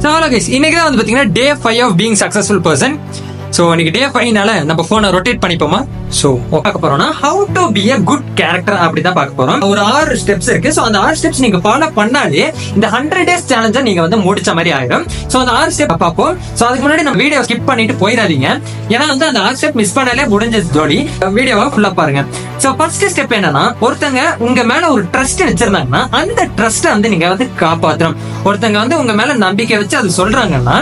So hello guys, இன்னைக்கு தான் வந்து பாத்தீங்கன்னா day 5 of being successful person. So இன்னைக்கு டே 5னால நம்ம போனை ரொட்டேட் பண்ணிப்போமா? ஸோ பார்க்க போறோம்னா how to be a good character அப்படிதான் பார்க்க போறோம். ஒரு 6 ஸ்டெப்ஸ் இருக்கு. ஸோ அந்த 6 ஸ்டெப்ஸ் நீங்க ஃபாலோ பண்ணாலே இந்த 100 days சேலஞ்சை நீங்க வந்து முடிச்ச மாதிரி ஆயிடும். ஸோ அந்த 6 ஸ்டெப் பார்ப்போம். ஸோ அதுக்கு முன்னாடி நம்ம வீடியோ ஸ்கிப் பண்ணிட்டு போயிடாதீங்க. ஏன்னா வந்து அந்த 6 ஸ்டெப் மிஸ் பண்ணாலே முடிஞ்சது ஜோடி. வீடியோவை ஃபுல்லா பாருங்க. ஸோ ஃபர்ஸ்ட் ஸ்டெப் என்னன்னா, ஒருத்தங்க உங்க மேல ஒரு ட்ரஸ்ட் வச்சிருந்தாங்கன்னா அந்த ட்ரஸ்ட்டை வந்து நீங்க வந்து காப்பாற்றணும். ஒருத்தங்க வந்து உங்க மேல நம்பிக்கை வச்சு அது சொல்றாங்கன்னா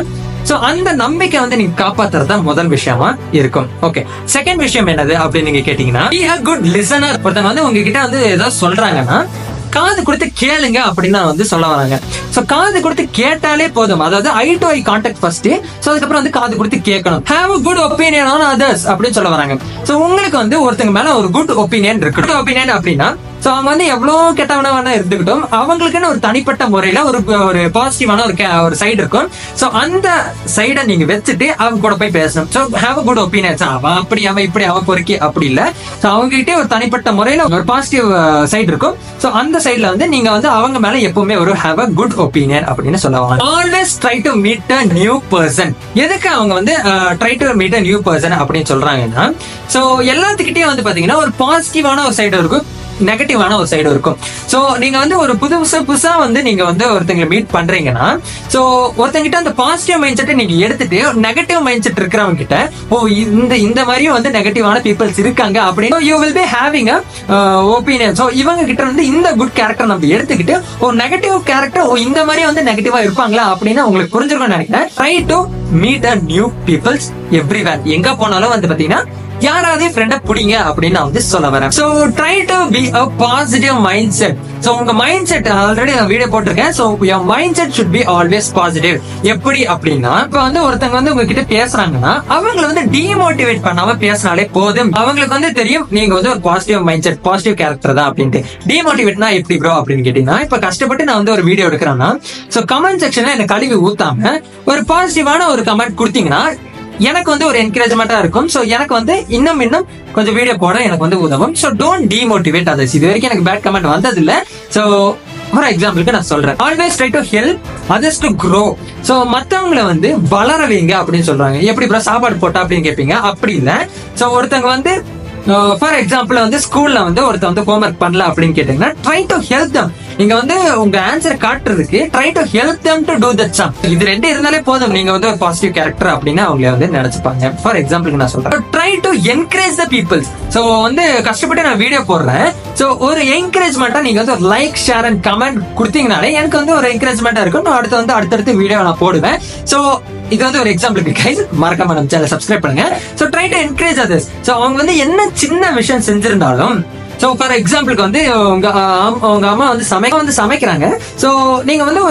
சோ அந்த நம்பிக்கை வந்து நீங்க காப்பாத்துறது முதல் விஷயமா இருக்கும். ஓகே, செகண்ட் விஷயம் என்னது அப்படின்னு நீங்க கேட்டீங்கன்னா, பி அ குட் லிசனர். ஒருத்தங்க வந்து உங்ககிட்ட வந்து ஏதாவது சொல்றாங்கன்னா காது கொடுத்து கேளுங்க அப்படின்னு வந்து சொல்ல வராங்க. சோ காது கொடுத்து கேட்டாலே போதும். அதாவது eye to eye contact first. So அதுக்கப்புறம் வந்து காது கொடுத்து கேட்கணும். Have a good opinion on others அப்படின்னு சொல்ல வராங்க. சோ உங்களுக்கு வந்து ஒருத்தங்க மேல ஒரு குட் ஒப்பீனியன் இருக்கு. குட் ஒப்பீனியன் அப்படின்னா சோ அவங்க வந்து எவ்வளவு கெட்டவனா இருந்துகிட்டும் அவங்களுக்குன்னு ஒரு தனிப்பட்ட முறையில ஒரு பாசிட்டிவான ஒரு சைடு இருக்கும். சோ அந்த சைடை நீங்க வச்சுட்டு அவங்க கூட போய் பேசணும். So have a good opinion. அவன் அப்படி அவன் இப்படி அவன் பொறுக்கி அப்படி இல்ல. சோ அவங்க கிட்டே ஒரு தனிப்பட்ட முறையில ஒரு பாசிட்டிவ் சைடு இருக்கும். சோ அந்த சைட்ல வந்து நீங்க வந்து அவங்க மேல எப்பவுமே ஒரு ஹேவ் அ குட் ஒப்பீனியன் அப்படின்னு சொல்லுவாங்க. Always try to meet a new person. எதுக்கு அவங்க வந்து try to meet a new person அப்படின்னு சொல்றாங்கன்னா, சோ எல்லாத்துக்கிட்டே வந்து பாத்தீங்கன்னா ஒரு பாசிட்டிவான ஒரு சைடு இருக்கும், நெகட்டிவான ஒரு சைடு இருக்கும். சோ நீங்க வந்து ஒரு புதுசா வந்து நீங்க வந்து ஒருத்தங்களை மீட் பண்றீங்கன்னா, சோ ஒருத்தங்கிட்ட அந்த பாசிட்டிவ் மைண்ட் செட்டை நீங்க எடுத்துட்டு நெகட்டிவ் மைண்ட் செட் இருக்கிறவங்க கிட்ட இந்த மாதிரியும் வந்து நெகட்டிவான பீப்புள்ஸ் இருக்காங்க அப்படின்னு you will be having a opinion. So இவங்க கிட்ட வந்து இந்த குட் கேரக்டர் நம்ம எடுத்துக்கிட்டு ஒரு நெகட்டிவ் கேரக்டர் இந்த மாதிரி வந்து நெகட்டிவா இருப்பாங்களா அப்படின்னு உங்களுக்கு புரிஞ்சிருக்கும்னு நினைக்கிறேன். Try to meet a new peoples everywhere. எங்க போனாலும் வந்து பாத்தீங்கன்னா யாராவது ஃப்ரெண்ட புடிங்க அப்படின்னு நான் வந்து சொல்ல வரேன். So try to be a positive mind set. So உங்க மைண்ட் செட் ஆல்ரெடி நான் வீடியோ போட்டிருக்கேன். So your mind set should be always positive. எப்படி அப்படின்னா, இப்ப வந்து ஒருத்தங்க வந்து உங்ககிட்ட பேசுறாங்கன்னா அவங்களை வந்து டிமோட்டிவேட் பண்ணாம பேசினாலே போதும். அவங்களுக்கு வந்து தெரியும் நீங்க வந்து ஒரு positive mind set, positive character தான் அப்படின்ட்டு. டிமோட்டிவேட்னா எப்படி ப்ரோ அப்படின்னு கேட்டீங்கன்னா, இப்ப கஷ்டப்பட்டு நான் வந்து ஒரு வீடியோ எடுக்கிறேன்னா சோ கமெண்ட் செக்ஷன்ல என்ன கழுவி ஊத்தாம ஒரு பாசிட்டிவான ஒரு கமெண்ட் கொடுத்தீங்கன்னா எனக்கு வந்து ஒரு என்கரேஜ்மெண்டா இருக்கும். சோ எனக்கு வந்து இன்னும் கொஞ்சம் வீடியோ போட எனக்கு வந்து உதவும். So don't demotivate others. இது வரைக்கும் எனக்கு பேட் கமெண்ட் வந்தது இல்ல. சோ ஃபார் எக்ஸாம்பிளுக்கு நான் சொல்றேன், always try to help others to grow. So மத்தவங்களை வந்து வளர வைங்க அப்படின்னு சொல்றாங்க. எப்படி ப்ரோ சாப்பாடு போட்டா அப்படின்னு கேட்பீங்க. அப்படி இல்ல. சோ ஒருத்தங்க வந்து ஃபார் எக்ஸாம்பிள் வந்து ஸ்கூல்ல வந்து ஒருத்தர் வந்து ஹோம்ஒர்க் பண்ணல அப்படின்னு கேட்டீங்கன்னா ட்ரை டு ஹெல்ப் தம். நீங்க வந்து உங்க ஆன்சர் காட்டுறதுக்கு try to help them to do that some. இது ரெண்டு இருந்தாலே போதும், நீங்க வந்து ஒரு பாசிட்டிவ் கேரக்டர் அப்படின்னு அவங்கள வந்து நினைச்சுப்பாங்க. ஃபார் எக்ஸாம்பிளுக்கு நான் சொல்றேன், try to encourage the peoples. So வந்து கஷ்டப்பட்டு நான் வீடியோ போடுறேன். சோ ஒரு என்கரேஜ்மெண்டா நீங்க வந்து ஒரு லைக், ஷேர் அண்ட் கமெண்ட் கொடுத்தீங்கனாலே எனக்கு வந்து ஒரு என்கரேஜ்மெண்டா இருக்கும். நான் அடுத்தடுத்து வீடியோ நான் போடுவேன். சோ இது வந்து ஒரு எக்ஸாம்பிளுக்கு கைஸ், மறக்காம நம்ம சேனலை சப்ஸ்கிரைப் பண்ணுங்க. So try to encourage others. So அவங்க வந்து என்ன சின்ன விஷயம் செஞ்சிருந்தாலும், சோ ஃபார் எக்ஸாம்பிளுக்கு வந்து உங்க அம்மா வந்து சமைக்கிறாங்க. சோ நீங்க வந்து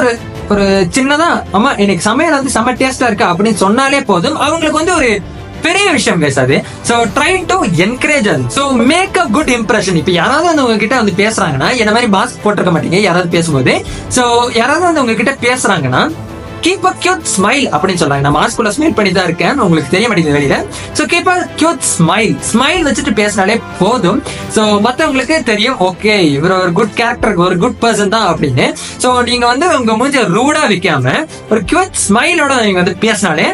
ஒரு சின்னதா அம்மா எனக்கு சமையல் வந்து செம்ம டேஸ்டா இருக்கு அப்படின்னு சொன்னாலே போதும், அவங்களுக்கு வந்து ஒரு பெரிய விஷயம் பேசாது. சோ ட்ரை டு என்கரேஜ் அது. So make a good impression. இப்ப யாராவது வந்து உங்ககிட்ட வந்து பேசுறாங்கன்னா, என்ன மாதிரி மாஸ்க் போட்டிருக்க மாட்டீங்க யாராவது பேசும்போது. சோ யாராவது வந்து உங்ககிட்ட பேசுறாங்கன்னா keep a cute smile அப்படின்னு சொல்றாங்க. நான் மாஸ்குள்ள ஸ்மைல் பண்ணி தான் இருக்கேன், உங்களுக்கு தெரிய மாட்டேங்குது வெளியில. So keep a cute smile வச்சுட்டு பேசினாலே போதும். சோ மத்தவங்களுக்கு தெரியும் ஓகே இவர் ஒரு குட் கேரக்டர், ஒரு குட் பர்சன் தான் அப்படின்னு. சோ நீங்க வந்து உங்க மூஞ்ச ரூடா வைக்காம ஒரு கியூட் ஸ்மைலோட நீங்க வந்து பேசினாலே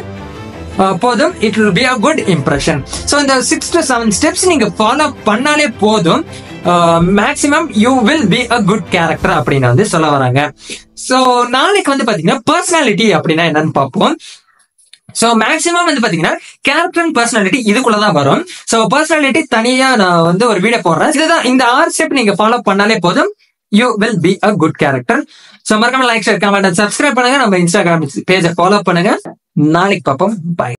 போதும். It will be a good impression. So இந்த 6 to 7 ஸ்டெப்ஸ் நீங்க ஃபாலோ பண்ணாலே போதும், maximum you will be a good character அப்படின்னு வந்து சொல்ல வராங்க. சோ நாளைக்கு வந்து பாத்தீங்கன்னா பர்சனாலிட்டி அப்படின்னா என்னன்னு பார்ப்போம். சோ மேக்ஸிமம் வந்து பாத்தீங்கன்னா கேரக்டர் அண்ட் பர்சனாலிட்டி இதுக்குள்ளதான் வரும். சோ பர்சனாலிட்டி தனியா நான் வந்து ஒரு வீடியோ போடுறேன். இதுதான் இந்த 6 ஸ்டெப் நீங்க ஃபாலோ பண்ணாலே போதும், you will be a good character. So மறக்காம like, share, comment and subscribe பண்ணுங்க. நம்ம இன்ஸ்டாகிராம் பேஜை ஃபாலோ பண்ணுங்க. நாளைக்கு பார்ப்போம். பை.